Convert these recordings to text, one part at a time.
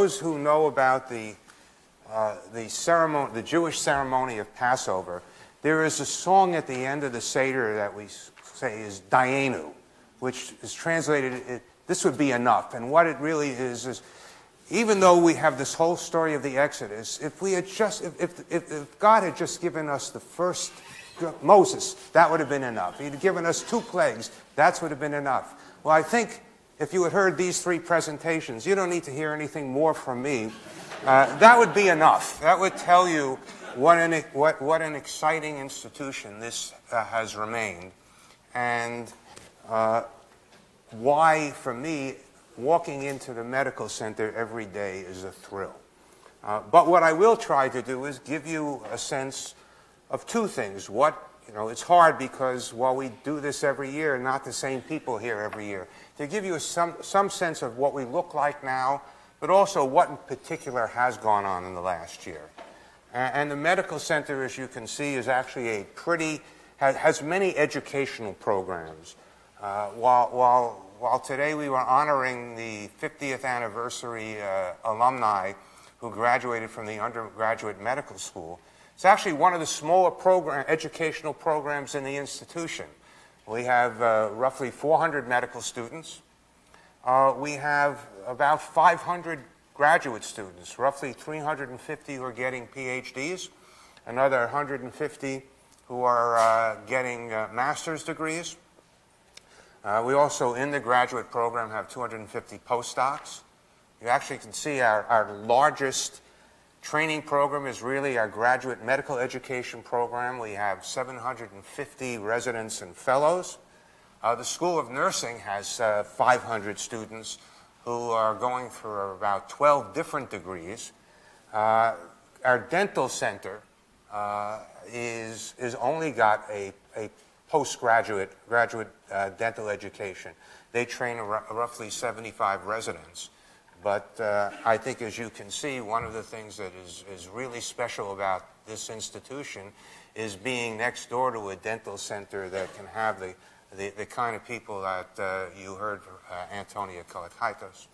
those who know about the ceremony, the Jewish ceremony of Passover, there is a song at the end of the Seder that we say is Dayenu, which is translated, this would be enough. And what it really is even though we have this whole story of the Exodus, if God had just given us the first Moses, that would have been enough. He'd given us 2 plagues, that would have been enough. Well, I think if you had heard these 3 presentations, you don't need to hear anything more from me. That would be enough. That would tell you what an exciting institution this has remained, and why, for me, walking into the medical center every day is a thrill. But what I will try to do is give you a sense of 2 things. It's hard because while we do this every year, not the same people here every year. To give you some sense of what we look like now, but also what in particular has gone on in the last year. And the medical center, as you can see, is actually has many educational programs. While today we were honoring the 50th anniversary alumni who graduated from the undergraduate medical school, it's actually one of the smaller educational programs in the institution. We have roughly 400 medical students. We have about 500 graduate students, roughly 350 who are getting PhDs, another 150 who are getting master's degrees. We also, in the graduate program, have 250 postdocs. You actually can see our largest training program is really our graduate medical education program. We have 750 residents and fellows. The School of Nursing has 500 students who are going for about 12 different degrees. Our dental center is only got a postgraduate, graduate dental education. They train roughly 75 residents. But I think, as you can see, one of the things that is really special about this institution is being next door to a dental center that can have the kind of people that you heard Antonia Kalakaitos.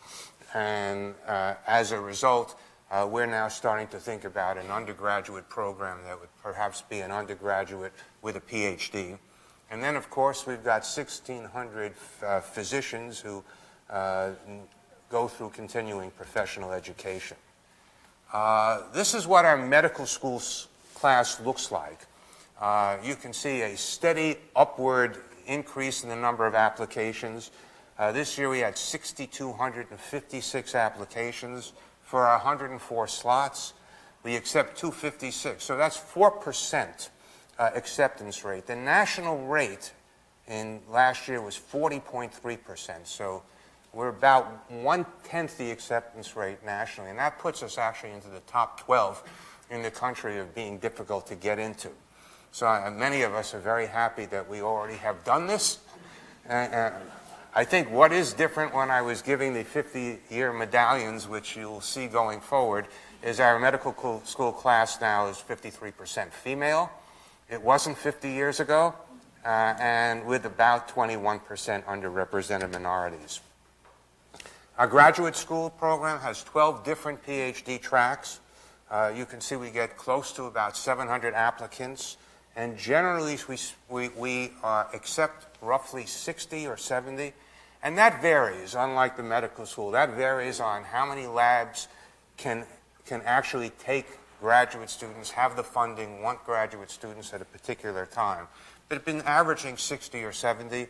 And as a result, we're now starting to think about an undergraduate program that would perhaps be an undergraduate with a PhD. And then, of course, we've got 1,600 physicians who go through continuing professional education. This is what our medical school class looks like. You can see a steady upward increase in the number of applications. This year we had 6,256 applications for 104 slots. We accept 256, so that's 4% acceptance rate. The national rate in last year was 40.3%, so we're about 1/10 the acceptance rate nationally, and that puts us actually into the top 12 in the country of being difficult to get into. So many of us are very happy that we already have done this. I think what is different when I was giving the 50-year medallions, which you'll see going forward, is our medical school class now is 53% female. It wasn't 50 years ago, and with about 21% underrepresented minorities. Our graduate school program has 12 different PhD tracks. You can see we get close to about 700 applicants, and generally we accept roughly 60 or 70, and that varies, unlike the medical school. That varies on how many labs can actually take graduate students, have the funding, want graduate students at a particular time. But it's been averaging 60 or 70.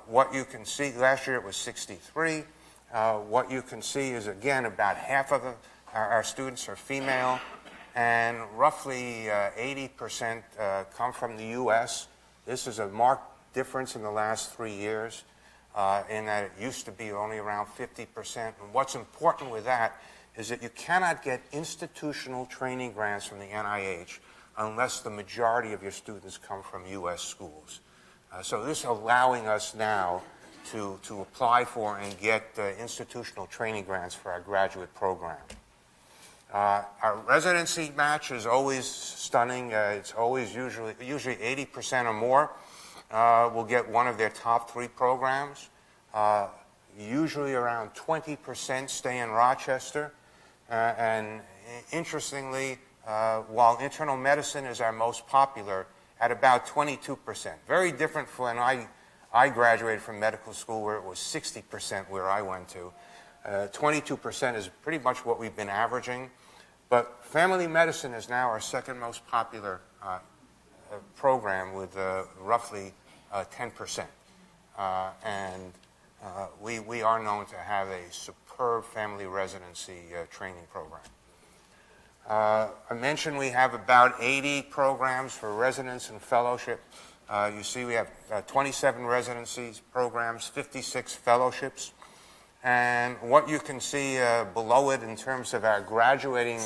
What you can see, last year it was 63. What you can see is, again, about half of our students are female, and roughly 80% come from the U.S. This is a marked difference in the last 3 years, in that it used to be only around 50%. And what's important with that is that you cannot get institutional training grants from the NIH unless the majority of your students come from U.S. schools. So this is allowing us now to apply for and get institutional training grants for our graduate program. Our residency match is always stunning. It's always usually 80% or more will get one of their top 3 programs. Usually around 20% stay in Rochester. And interestingly, while internal medicine is our most popular, at about 22%. Very different from when I graduated from medical school, where it was 60% where I went to. 22% is pretty much what we've been averaging. But family medicine is now our second most popular program with roughly 10%. And we are known to have a superb family residency training program. I mentioned we have about 80 programs for residence and fellowship. You see we have 27 residencies programs, 56 fellowships. And what you can see below it in terms of our graduating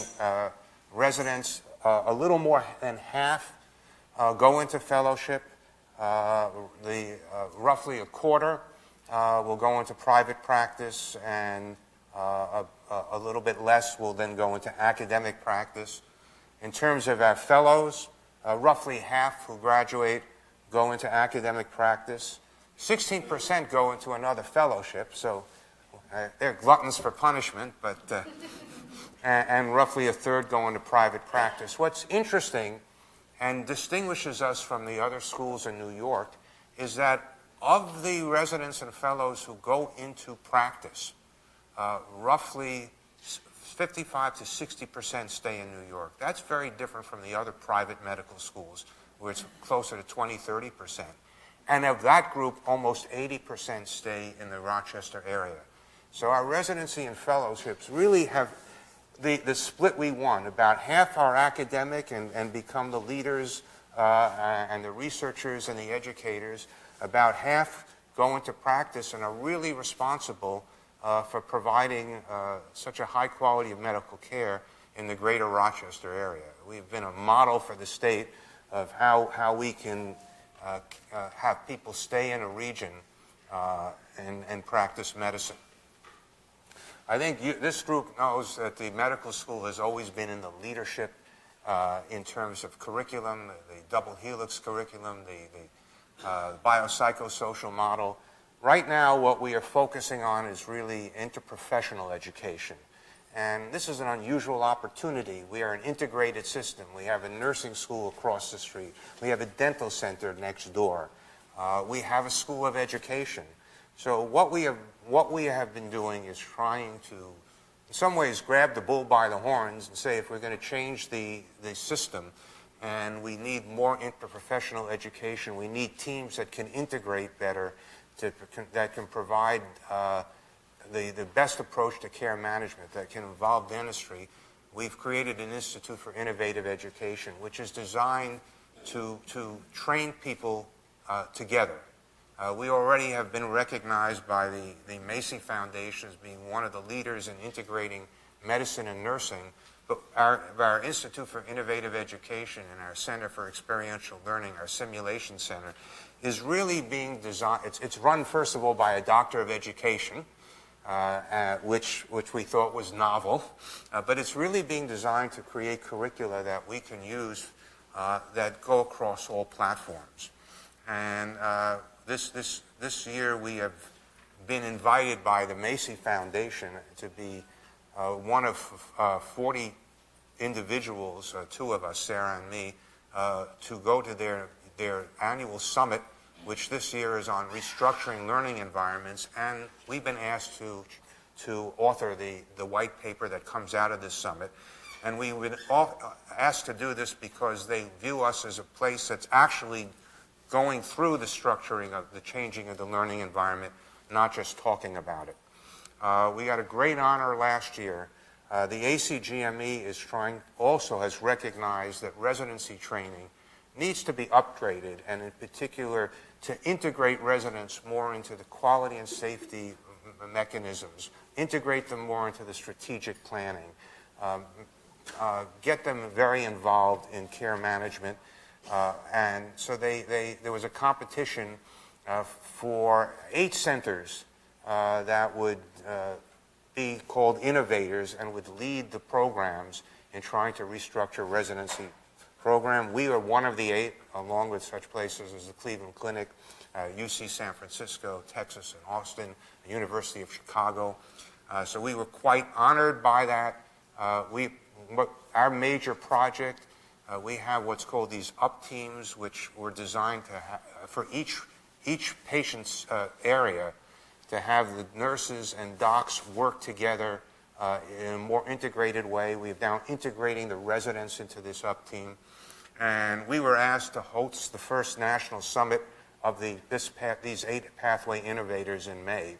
residents, a little more than half go into fellowship. Roughly a quarter will go into private practice, and a little bit less will then go into academic practice. In terms of our fellows, roughly half who graduate go into academic practice. 16% go into another fellowship, so they're gluttons for punishment, but and roughly a third go into private practice. What's interesting and distinguishes us from the other schools in New York is that of the residents and fellows who go into practice, roughly 55 to 60% stay in New York. That's very different from the other private medical schools, where it's closer to 20, 30%. And of that group, almost 80% stay in the Rochester area. So our residency and fellowships really have the split we want. About half are academic and become the leaders and the researchers and the educators. About half go into practice and are really responsible for providing such a high quality of medical care in the greater Rochester area. We've been a model for the state of how we can have people stay in a region and practice medicine. I think this group knows that the medical school has always been in the leadership in terms of curriculum, the double helix curriculum, the biopsychosocial model. Right now, what we are focusing on is really interprofessional education. And this is an unusual opportunity. We are an integrated system. We have a nursing school across the street. We have a dental center next door. We have a school of education. So what we have been doing is trying to, in some ways, grab the bull by the horns and say, if we're going to change the system and we need more interprofessional education, we need teams that can integrate better, that can provide the best approach to care management, that can involve dentistry. We've created an Institute for Innovative Education, which is designed to train people together. We already have been recognized by the Macy Foundation as being one of the leaders in integrating medicine and nursing. But our Institute for Innovative Education and our Center for Experiential Learning, our Simulation Center, is really being designed. It's run, first of all, by a doctor of education, which we thought was novel. But it's really being designed to create curricula that we can use that go across all platforms. And this year we have been invited by the Macy Foundation to be one of 40 individuals, two of us, Sarah and me, to go to their annual summit, which this year is on restructuring learning environments. And we've been asked to author the white paper that comes out of this summit. And we've been asked to do this because they view us as a place that's actually going through the structuring of the changing of the learning environment, not just talking about it. We got a great honor last year. The ACGME also has recognized that residency training needs to be upgraded, and in particular to integrate residents more into the quality and safety mechanisms, integrate them more into the strategic planning, get them very involved in care management. And so there was a competition for 8 centers that would be called innovators and would lead the programs in trying to restructure residency program. We are one of the 8, along with such places as the Cleveland Clinic, UC San Francisco, Texas and Austin, the University of Chicago. So we were quite honored by that. Our major project, we have what's called these up teams, which were designed to for each patient's area, to have the nurses and docs work together in a more integrated way. We're now integrating the residents into this up team. And we were asked to host the first national summit of these 8 pathway innovators in May.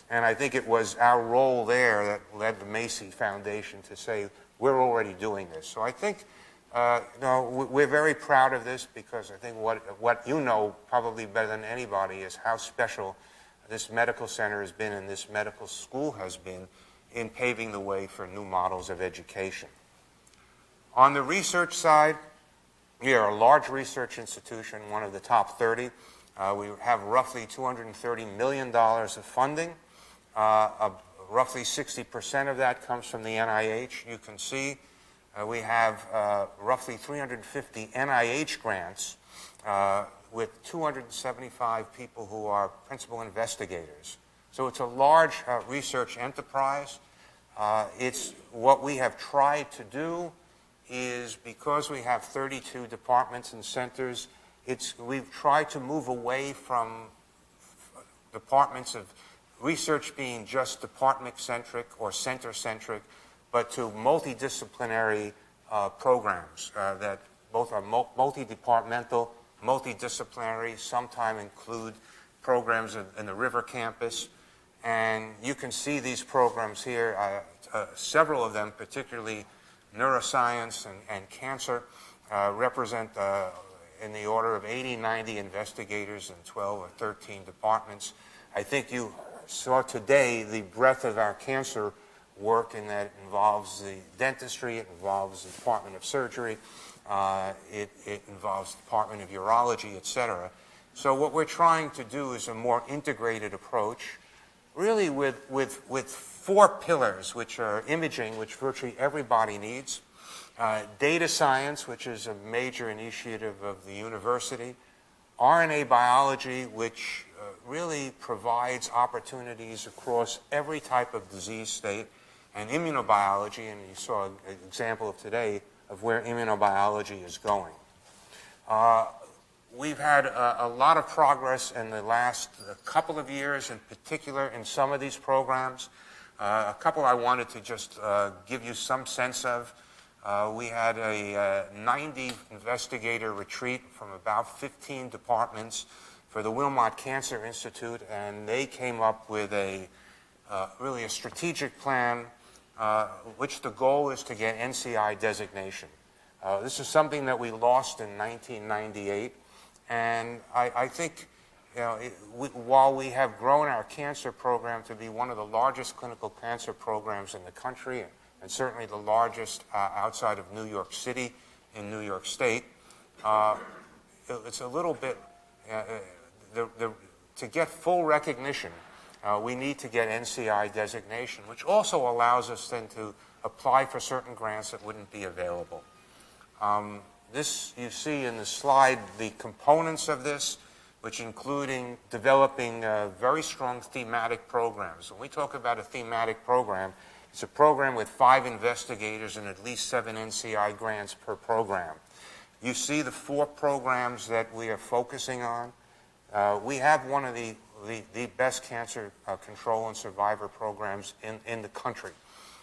And I think it was our role there that led the Macy Foundation to say, we're already doing this. So I think we're very proud of this, because I think what you know probably better than anybody is how special this medical center has been and this medical school has been in paving the way for new models of education. On the research side, we are a large research institution, one of the top 30. We have roughly $230 million of funding. Roughly 60% of that comes from the NIH. You can see we have roughly 350 NIH grants with 275 people who are principal investigators. So it's a large research enterprise. It's what we have tried to do is, because we have 32 departments and centers, we've tried to move away from departments of research being just department-centric or center-centric, but to multidisciplinary programs that both are multi-departmental, multidisciplinary, sometimes include programs in the River campus. And you can see these programs here, several of them, particularly neuroscience and cancer, represent in the order of 80, 90 investigators in 12 or 13 departments. I think you saw today the breadth of our cancer work, in that it involves the dentistry, it involves the Department of Surgery, it involves the Department of Urology, etc. So what we're trying to do is a more integrated approach, really with 4 pillars, which are imaging, which virtually everybody needs, data science, which is a major initiative of the university, RNA biology, which really provides opportunities across every type of disease state, and immunobiology, and you saw an example of today of where immunobiology is going. We've had a lot of progress in the last couple of years, in particular in some of these programs. A couple I wanted to just give you some sense of. We had a 90 investigator retreat from about 15 departments for the Wilmot Cancer Institute, and they came up with really a strategic plan, which the goal is to get NCI designation. This is something that we lost in 1998, and I think, while we have grown our cancer program to be one of the largest clinical cancer programs in the country, and certainly the largest outside of New York City in New York State, it's a little bit, to get full recognition, we need to get NCI designation, which also allows us then to apply for certain grants that wouldn't be available. This, you see in the slide, the components of this, which including developing very strong thematic programs. When we talk about a thematic program, it's a program with 5 investigators and at least 7 NCI grants per program. You see the 4 programs that we are focusing on. We have one of the best cancer control and survivor programs in the country.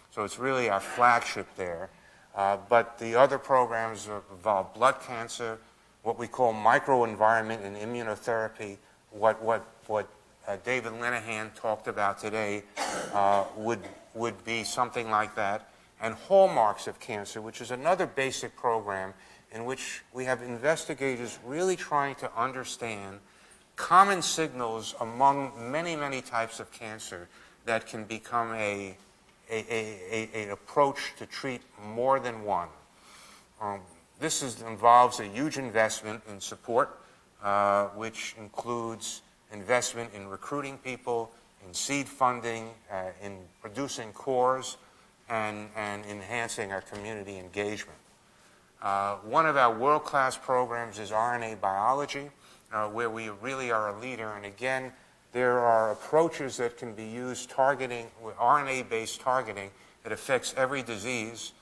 So it's really our flagship there. But the other programs involve blood cancer, what we call microenvironment and immunotherapy, what David Linehan talked about today would be something like that, and hallmarks of cancer, which is another basic program in which we have investigators really trying to understand common signals among many, many types of cancer that can become an approach to treat more than one. This involves a huge investment in support, which includes investment in recruiting people, in seed funding, in producing cores, and enhancing our community engagement. One of our world-class programs is RNA biology, where we really are a leader. And again, there are approaches that can be used targeting, with RNA-based targeting, It affects every disease.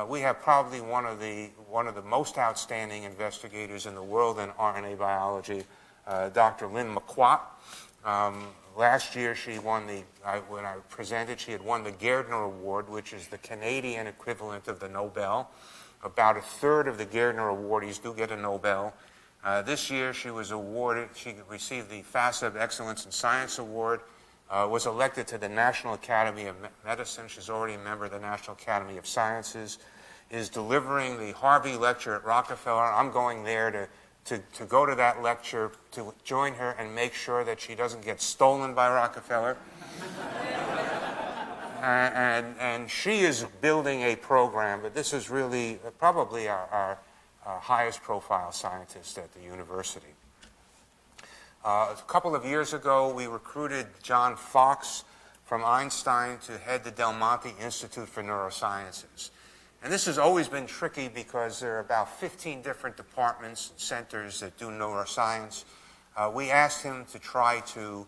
We have probably one of the most outstanding investigators in the world in RNA biology, Dr. Lynn McQuat. Last year, she won when I presented, she had won the Gairdner Award, which is the Canadian equivalent of the Nobel. About a third of the Gairdner awardees do get a Nobel. This year, she received the FASEB Excellence in Science Award, was elected to the National Academy of Medicine. She's already a member of the National Academy of Sciences, is delivering the Harvey Lecture at Rockefeller. I'm going there to go to that lecture, to join her and make sure that she doesn't get stolen by Rockefeller. And she is building a program, but this is really probably our highest profile scientist at the university. A couple of years ago, we recruited John Fox from Einstein to head the Del Monte Institute for Neurosciences. And this has always been tricky because there are about 15 different departments and centers that do neuroscience. We asked him to try to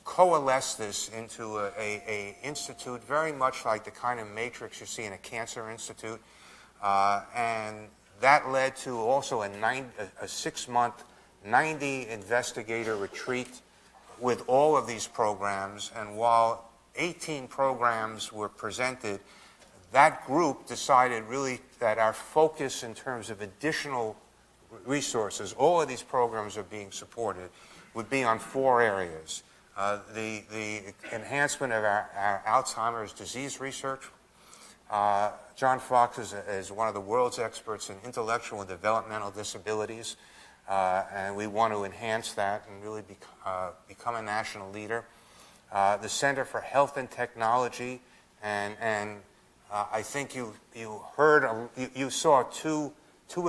coalesce this into a institute very much like the kind of matrix you see in a cancer institute. And that led to also a 6-month, 90-investigator retreat with all of these programs. And while 18 programs were presented, that group decided really that our focus in terms of additional resources, all of these programs are being supported, would be on 4 areas. The enhancement of our Alzheimer's disease research. John Fox is one of the world's experts in intellectual and developmental disabilities, and we want to enhance that and really become a national leader. The Center for Health and Technology, and I think you saw two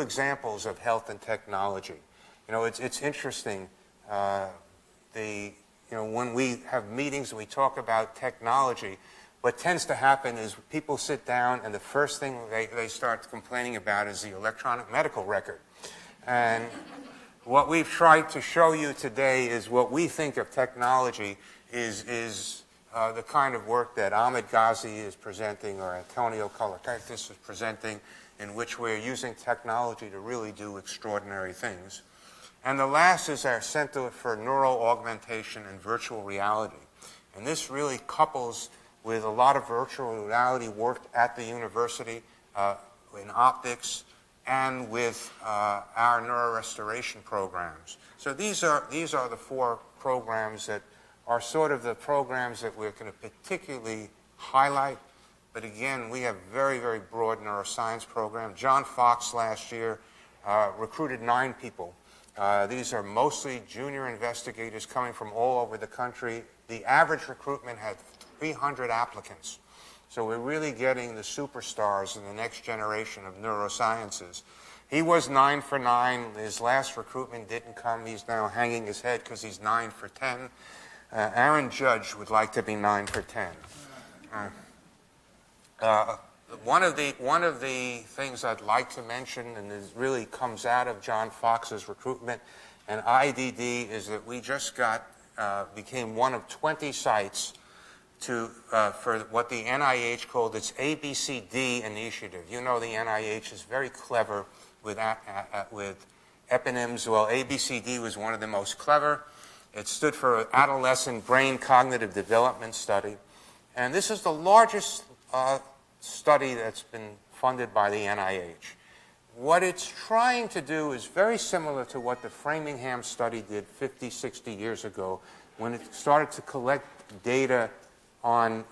examples of health and technology. You know, it's interesting. When we have meetings and we talk about technology, what tends to happen is people sit down and the first thing they start complaining about is the electronic medical record. And what we've tried to show you today is what we think of technology is the kind of work that Ahmed Ghazi is presenting or Antonio Colakaitis is presenting, in which we're using technology to really do extraordinary things. And the last is our Center for Neural Augmentation and Virtual Reality. And this really couples with a lot of virtual reality work at the university in optics and with our neurorestoration programs. So these are the 4 programs that are sort of the programs that we're going to particularly highlight. But again, we have very, very broad neuroscience program. John Fox last year recruited 9 people. These are mostly junior investigators coming from all over the country. The average recruitment had 300 applicants. So we're really getting the superstars in the next generation of neurosciences. He was 9 for 9. His last recruitment didn't come. He's now hanging his head because he's 9 for 10. Aaron Judge would like to be 9 for 10. One of the things I'd like to mention, and this really comes out of John Fox's recruitment and IDD, is that we just became one of 20 sites for what the NIH called its ABCD initiative. You know, the NIH is very clever with eponyms. Well, ABCD was one of the most clever. It stood for Adolescent Brain Cognitive Development Study. And this is the largest study that's been funded by the NIH. What it's trying to do is very similar to what the Framingham study did 50, 60 years ago, when it started to collect data on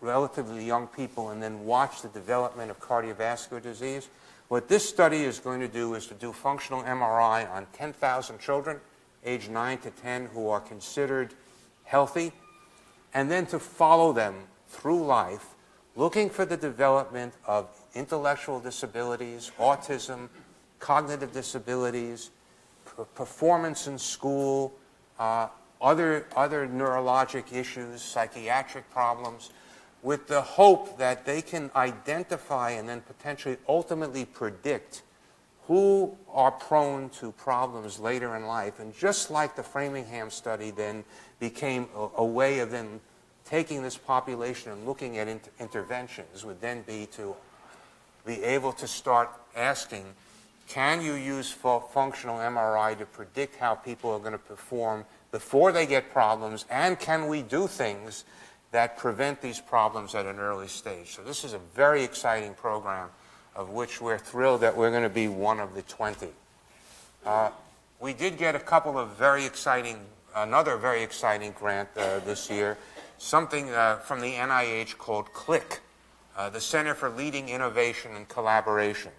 relatively young people and then watch the development of cardiovascular disease. What this study is going to do is to do functional MRI on 10,000 children, age 9 to 10, who are considered healthy, and then to follow them through life, looking for the development of intellectual disabilities, autism, cognitive disabilities, performance in school, other neurologic issues, psychiatric problems, with the hope that they can identify and then potentially ultimately predict who are prone to problems later in life. And just like the Framingham study then became a way of then taking this population and looking at interventions would then be to be able to start asking, can you use functional MRI to predict how people are going to perform before they get problems, and can we do things that prevent these problems at an early stage? So this is a very exciting program of which we're thrilled that we're going to be one of the 20. We did get a couple of another very exciting grant this year, something from the NIH called CLIC, the Center for Leading Innovation and Collaboration.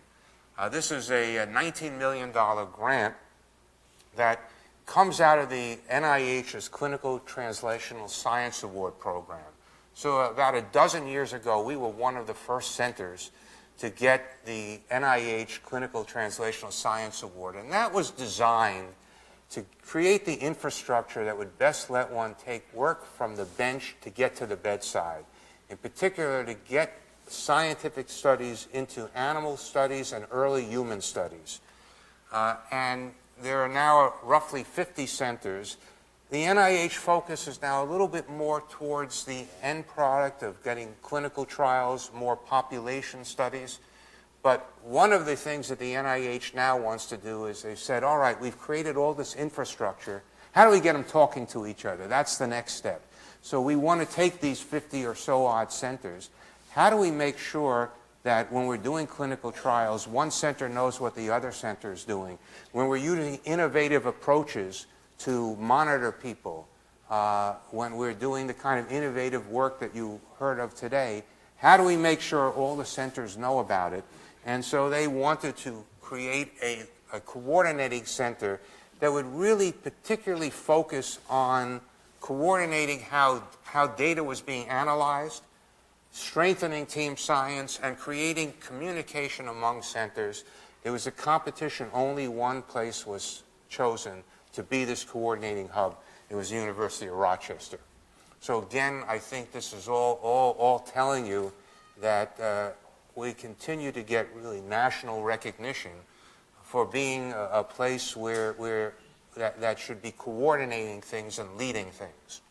This is a $19 million grant that comes out of the NIH's Clinical Translational Science Award program. So about a dozen years ago, we were one of the first centers to get the NIH Clinical Translational Science Award, and that was designed to create the infrastructure that would best let one take work from the bench to get to the bedside, in particular to get scientific studies into animal studies and early human studies. And there are now roughly 50 centers. The NIH focus is now a little bit more towards the end product of getting clinical trials, more population studies. But one of the things that the NIH now wants to do is they've said, all right, we've created all this infrastructure. How do we get them talking to each other? That's the next step. So we want to take these 50 or so odd centers. How do we make sure that when we're doing clinical trials, one center knows what the other center is doing? When we're using innovative approaches to monitor people, when we're doing the kind of innovative work that you heard of today, how do we make sure all the centers know about it? And so they wanted to create a coordinating center that would really particularly focus on coordinating how data was being analyzed, strengthening team science, and creating communication among centers. It was a competition. Only one place was chosen to be this coordinating hub. It was the University of Rochester. So again, I think this is all telling you that we continue to get really national recognition for being a place where that should be coordinating things and leading things.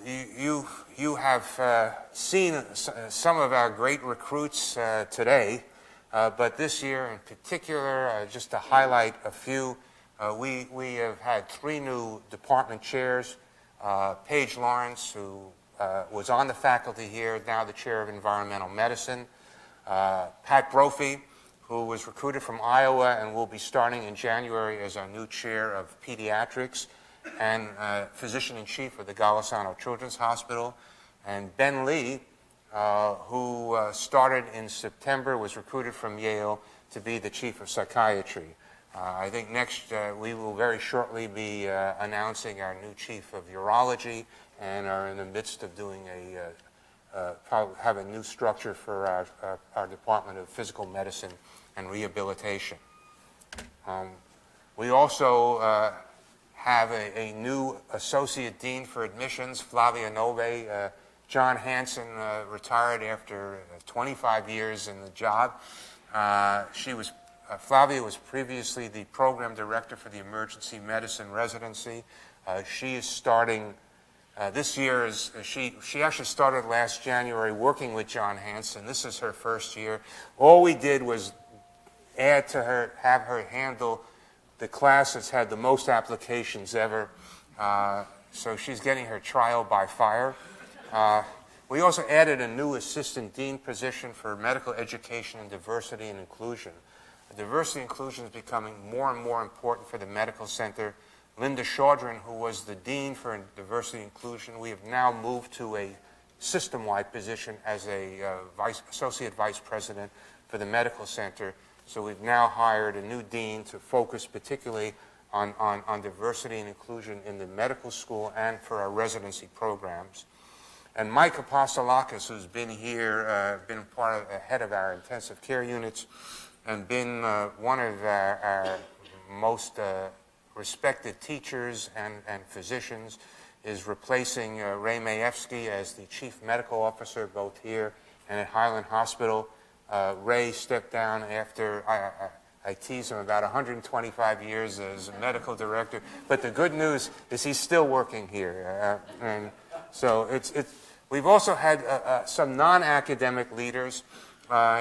You have seen some of our great recruits today, but this year in particular, just to highlight a few, we have had 3 new department chairs. Paige Lawrence, who was on the faculty here, now the chair of environmental medicine. Pat Brophy, who was recruited from Iowa and will be starting in January as our new chair of pediatrics and physician-in-chief of the Golisano Children's Hospital. And Ben Lee, who started in September, was recruited from Yale to be the chief of psychiatry. I think next we will very shortly be announcing our new chief of urology, and are in the midst of doing have a new structure for our Department of Physical Medicine and Rehabilitation. We also have a new associate dean for admissions, Flavia Nove. John Hansen retired after 25 years in the job. Flavia was previously the program director for the emergency medicine residency. She is starting this year. She actually started last January working with John Hansen. This is her first year. All we did was add to her, have her handle the class that's had the most applications ever. So she's getting her trial by fire. We also added a new assistant dean position for medical education and diversity and inclusion. Diversity and inclusion is becoming more and more important for the medical center. Linda Chaudron, who was the dean for diversity and inclusion, we have now moved to a system-wide position as a associate vice president for the medical center. So we've now hired a new dean to focus particularly on diversity and inclusion in the medical school and for our residency programs. And Mike Apostolakis, who's been here, been part of the head of our intensive care units, and been one of our most respected teachers and physicians, is replacing Ray Majewski as the chief medical officer both here and at Highland Hospital. Ray stepped down after, I tease him, about 125 years as a medical director. But the good news is he's still working here. And So we've also had some non-academic leaders,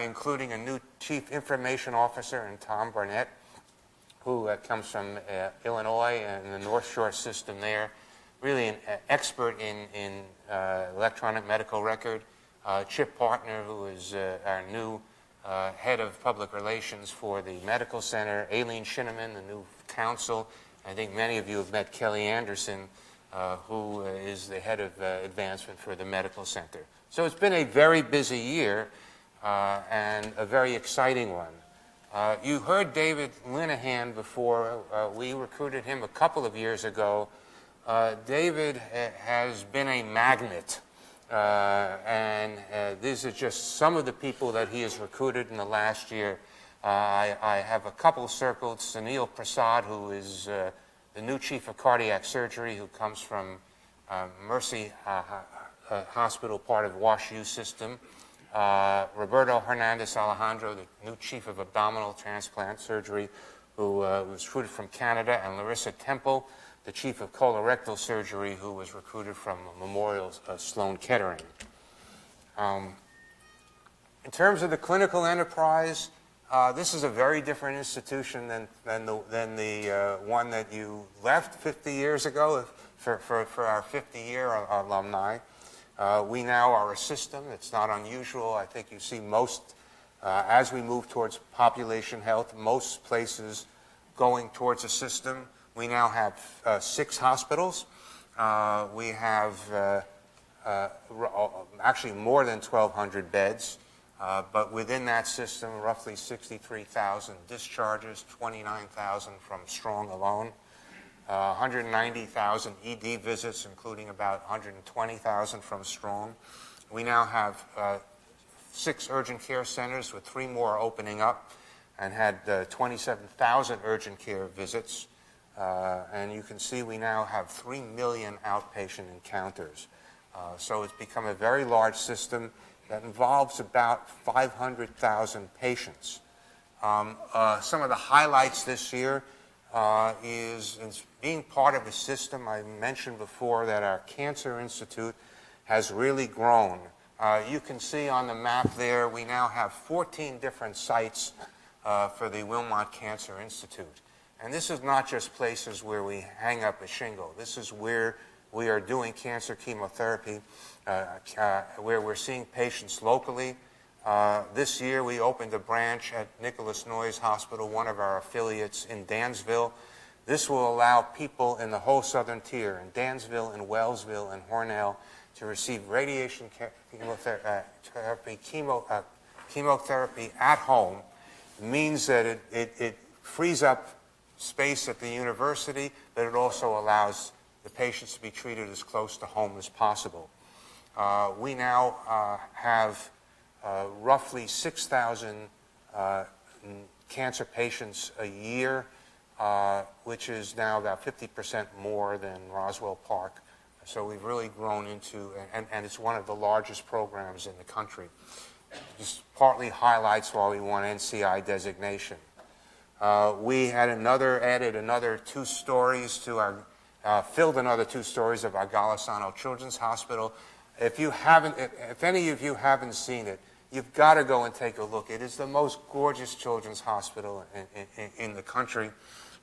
including a new chief information officer in Tom Barnett, who comes from Illinois and the North Shore system there, really an expert in electronic medical record. Chip Partner, who is our new head of public relations for the medical center. Aileen Shinneman, the new counsel. I think many of you have met Kelly Anderson, who is the head of advancement for the medical center. So it's been a very busy year and a very exciting one. You heard David Linehan before. We recruited him a couple of years ago. David has been a magnet, and these are just some of the people that he has recruited in the last year. I have a couple circled. Sunil Prasad, who is the new chief of cardiac surgery, who comes from Mercy Hospital, part of WashU system. Roberto Hernandez Alejandro, the new chief of abdominal transplant surgery, who was recruited from Canada, and Larissa Temple, the chief of colorectal surgery, who was recruited from Memorial Sloan Kettering. In terms of the clinical enterprise, this is a very different institution than the one that you left 50 years ago for our 50-year alumni. We now are a system. It's not unusual. I think you see most, as we move towards population health, most places going towards a system. We now have 6 hospitals. We have actually more than 1,200 beds, but within that system, roughly 63,000 discharges, 29,000 from Strong alone. 190,000 ED visits, including about 120,000 from Strong. We now have 6 urgent care centers, with 3 more opening up, and had 27,000 urgent care visits. And you can see we now have 3 million outpatient encounters. So it's become a very large system that involves about 500,000 patients. Some of the highlights this year is being part of a system. I mentioned before that our Cancer Institute has really grown. You can see on the map there, we now have 14 different sites for the Wilmot Cancer Institute. And this is not just places where we hang up a shingle. This is where we are doing cancer chemotherapy, where we're seeing patients locally. This year we opened a branch at Nicholas Noyes Hospital, one of our affiliates in Dansville. This will allow people in the whole southern tier, in Dansville, in Wellsville, and Hornell, to receive radiation chemotherapy at home. It means that it frees up space at the university, but it also allows the patients to be treated as close to home as possible. We now have roughly 6,000 cancer patients a year, which is now about 50% more than Roswell Park. So we've really grown into, and it's one of the largest programs in the country. This partly highlights why we won NCI designation. We had added another 2 stories to our, filled another 2 stories of our Golisano Children's Hospital. If any of you haven't seen it, you've got to go and take a look. It is the most gorgeous children's hospital in the country.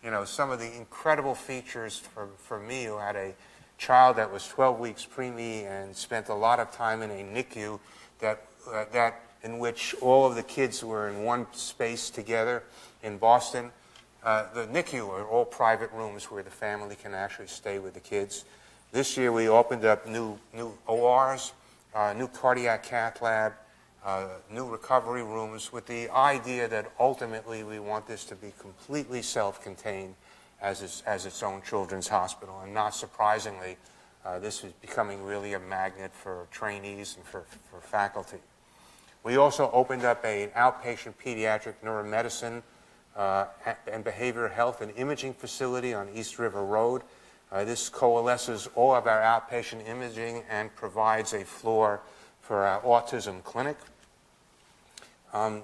You know, some of the incredible features for me, who had a child that was 12 weeks preemie and spent a lot of time in a NICU in which all of the kids were in one space together in Boston. The NICU are all private rooms where the family can actually stay with the kids. This year we opened up new ORs, new cardiac cath lab, new recovery rooms, with the idea that ultimately we want this to be completely self-contained as its own children's hospital. And not surprisingly, this is becoming really a magnet for trainees and for faculty. We also opened up an outpatient pediatric neuromedicine and behavioral health and imaging facility on East River Road. This coalesces all of our outpatient imaging and provides a floor for our autism clinic.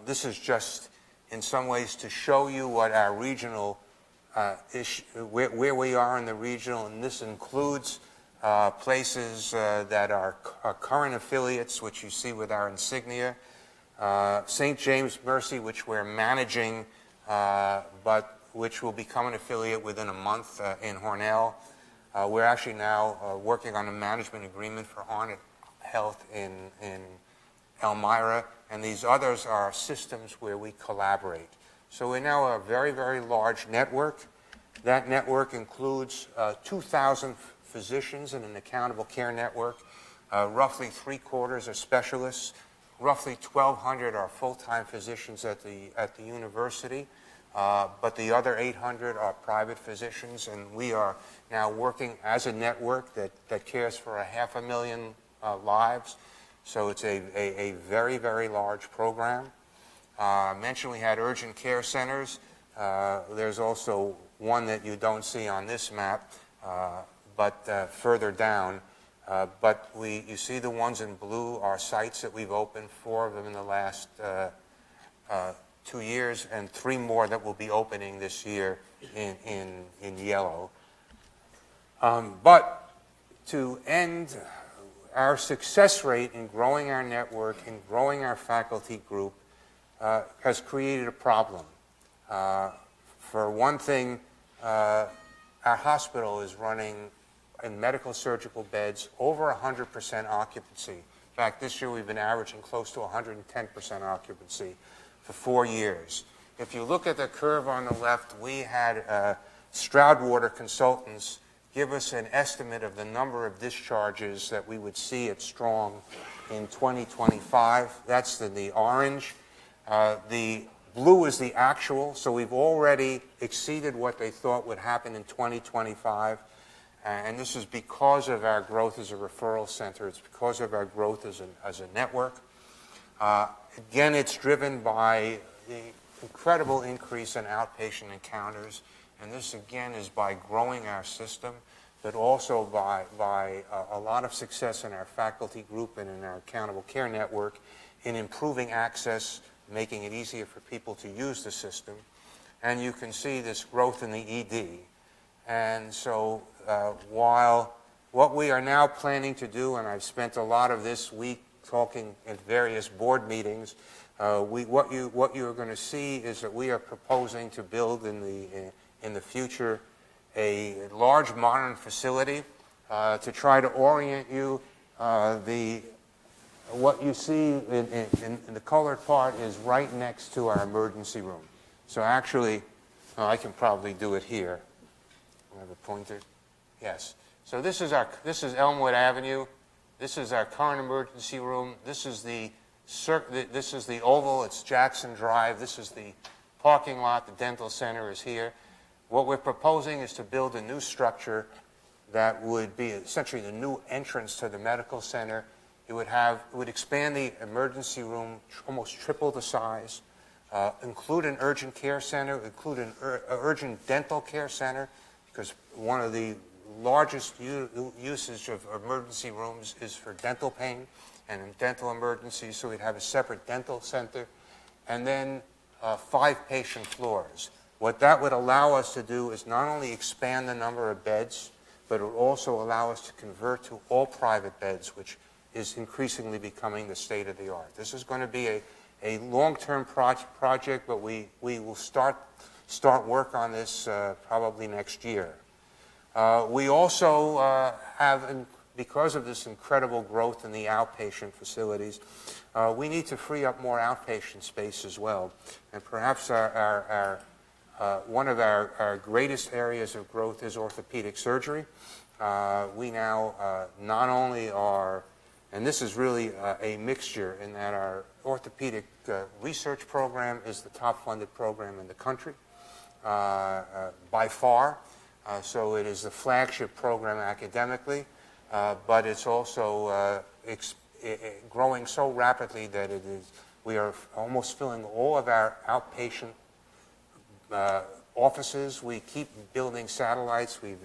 This is just in some ways to show you what our regional where we are in the regional, and this includes places that are our current affiliates, which you see with our insignia. St. James Mercy, which we're managing, but which will become an affiliate within a month in Hornell. We're actually now working on a management agreement for Arnott Health in Elmira, and these others are systems where we collaborate. So we're now a very, very large network. That network includes 2,000 physicians in an accountable care network. Roughly 3/4 are specialists. Roughly 1,200 are full-time physicians at the university, but the other 800 are private physicians, and we are now working as a network that cares for 500,000 lives. So it's a very, very large program. I mentioned we had urgent care centers. There's also one that you don't see on this map, but further down. But you see the ones in blue are sites that we've opened, 4 of them in the last 2 years, and 3 more that will be opening this year in yellow. But to end, our success rate in growing our network and growing our faculty group has created a problem. For one thing, our hospital is running in medical surgical beds over 100% occupancy. In fact, this year we've been averaging close to 110% occupancy for 4 years. If you look at the curve on the left, we had Stroudwater Consultants give us an estimate of the number of discharges that we would see at Strong in 2025. That's the orange. The blue is the actual, so we've already exceeded what they thought would happen in 2025. And this is because of our growth as a referral center. It's because of our growth as a network. Again, it's driven by the incredible increase in outpatient encounters. And this, again, is by growing our system, but also by a lot of success in our faculty group and in our accountable care network in improving access, making it easier for people to use the system. And you can see this growth in the ED. And so while what we are now planning to do, and I've spent a lot of this week talking at various board meetings, what you are going to see is that we are proposing to build in the future a large modern facility to try to orient you. What you see in the colored part is right next to our emergency room. So actually, I can probably do it here. I have a pointer. Yes. So this is Elmwood Avenue. This is our current emergency room. This is the oval. It's Jackson Drive. This is the parking lot. The dental center is here. What we're proposing is to build a new structure that would be essentially the new entrance to the medical center. It would expand the emergency room, almost triple the size, include an urgent care center, include an urgent dental care center, because one of the largest usage of emergency rooms is for dental pain and in dental emergencies, so we'd have a separate dental center, and then 5 patient floors. What that would allow us to do is not only expand the number of beds, but it would also allow us to convert to all private beds, which is increasingly becoming the state of the art. This is going to be a long-term project, but we will start work on this probably next year. We also have, because of this incredible growth in the outpatient facilities, we need to free up more outpatient space as well. And perhaps one of our greatest areas of growth is orthopedic surgery. We now not only are, and this is really a mixture in that our orthopedic research program is the top funded program in the country by far. So it is the flagship program academically, but it's also growing so rapidly that we are almost filling all of our outpatient offices. We keep building satellites. We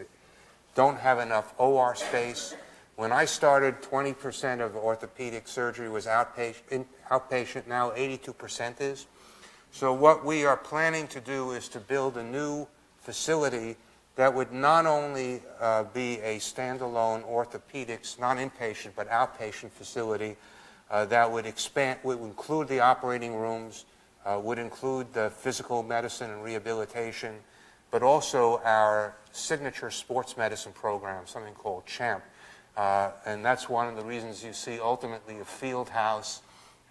don't have enough OR space. When I started, 20% of orthopedic surgery was outpatient. Now 82% is. So what we are planning to do is to build a new facility that would not only be a standalone orthopedics, not inpatient, but outpatient facility that would expand, would include the operating rooms, would include the physical medicine and rehabilitation, but also our signature sports medicine program, something called CHAMP. And that's one of the reasons you see ultimately a field house,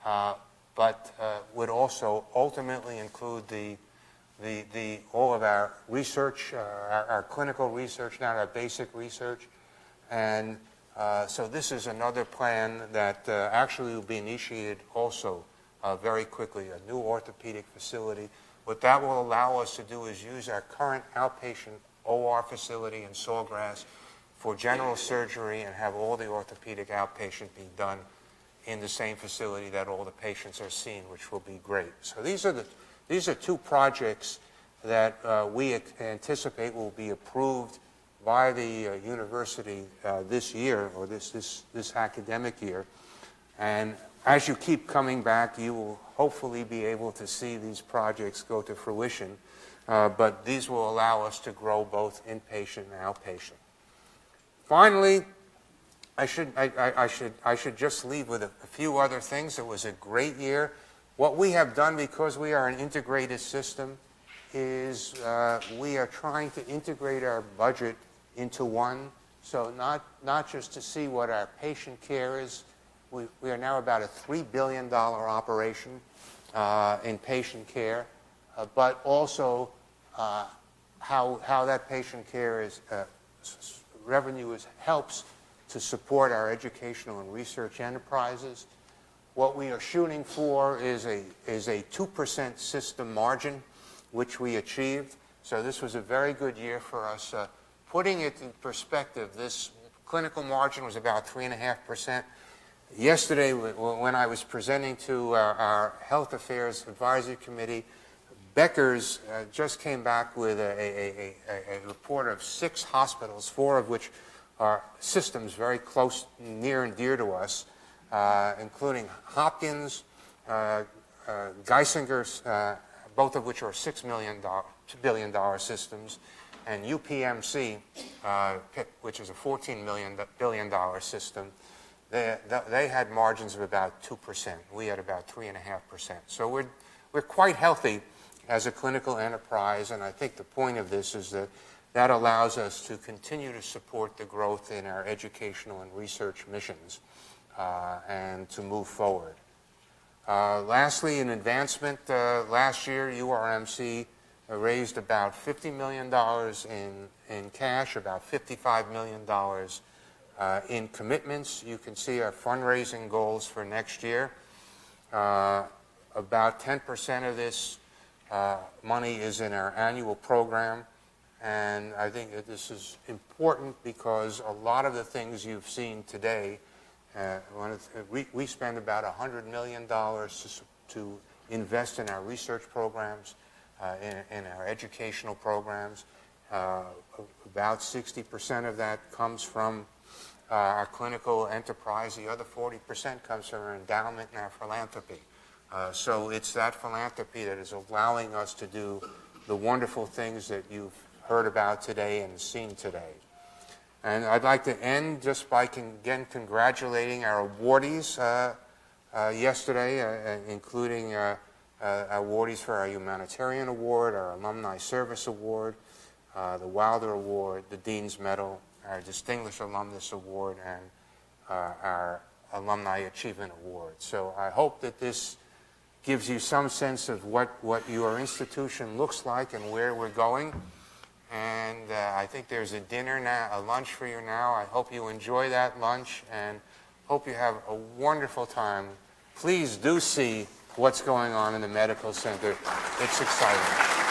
but would also ultimately include all of our research, our clinical research, not our basic research. And so this is another plan that actually will be initiated also very quickly, a new orthopedic facility. What that will allow us to do is use our current outpatient OR facility in Sawgrass for general surgery and have all the orthopedic outpatient being done in the same facility that all the patients are seen, which will be great. So these are two projects that we anticipate will be approved by the university this year, or this academic year. And as you keep coming back, you will hopefully be able to see these projects go to fruition. But these will allow us to grow both inpatient and outpatient. Finally, I should just leave with a few other things. It was a great year. What we have done, because we are an integrated system, is we are trying to integrate our budget into one. So not just to see what our patient care is. We are now about a $3 billion operation in patient care, but also how that patient care is revenue helps to support our educational and research enterprises. What we are shooting for is a 2% system margin, which we achieved. So this was a very good year for us. Putting it in perspective, this clinical margin was about 3.5%. Yesterday, when I was presenting to our Health Affairs Advisory Committee, Becker's just came back with a report of 6 hospitals, 4 of which are systems very close, near and dear to us, including Hopkins, Geisinger's, both of which are $2 billion systems, and UPMC, which is a $14 billion system. They had margins of about 2%. We had about 3.5%. So we're quite healthy as a clinical enterprise, and I think the point of this is that allows us to continue to support the growth in our educational and research missions and to move forward. Lastly, in advancement, last year URMC raised about $50 million in cash, about $55 million in commitments. You can see our fundraising goals for next year. About 10% of this money is in our annual program, and I think that this is important because a lot of the things you've seen today, we spend about $100 million to invest in our research programs, in our educational programs. About 60% of that comes from our clinical enterprise. The other 40% comes from our endowment and our philanthropy. So it's that philanthropy that is allowing us to do the wonderful things that you've heard about today and seen today. And I'd like to end just by again congratulating our awardees yesterday, including awardees for our Humanitarian Award, our Alumni Service Award, the Wilder Award, the Dean's Medal, our Distinguished Alumnus Award, and our Alumni Achievement Award. So I hope that this gives you some sense of what your institution looks like and where we're going. And I think there's a dinner now, a lunch for you now. I hope you enjoy that lunch and hope you have a wonderful time. Please do see what's going on in the medical center. It's exciting.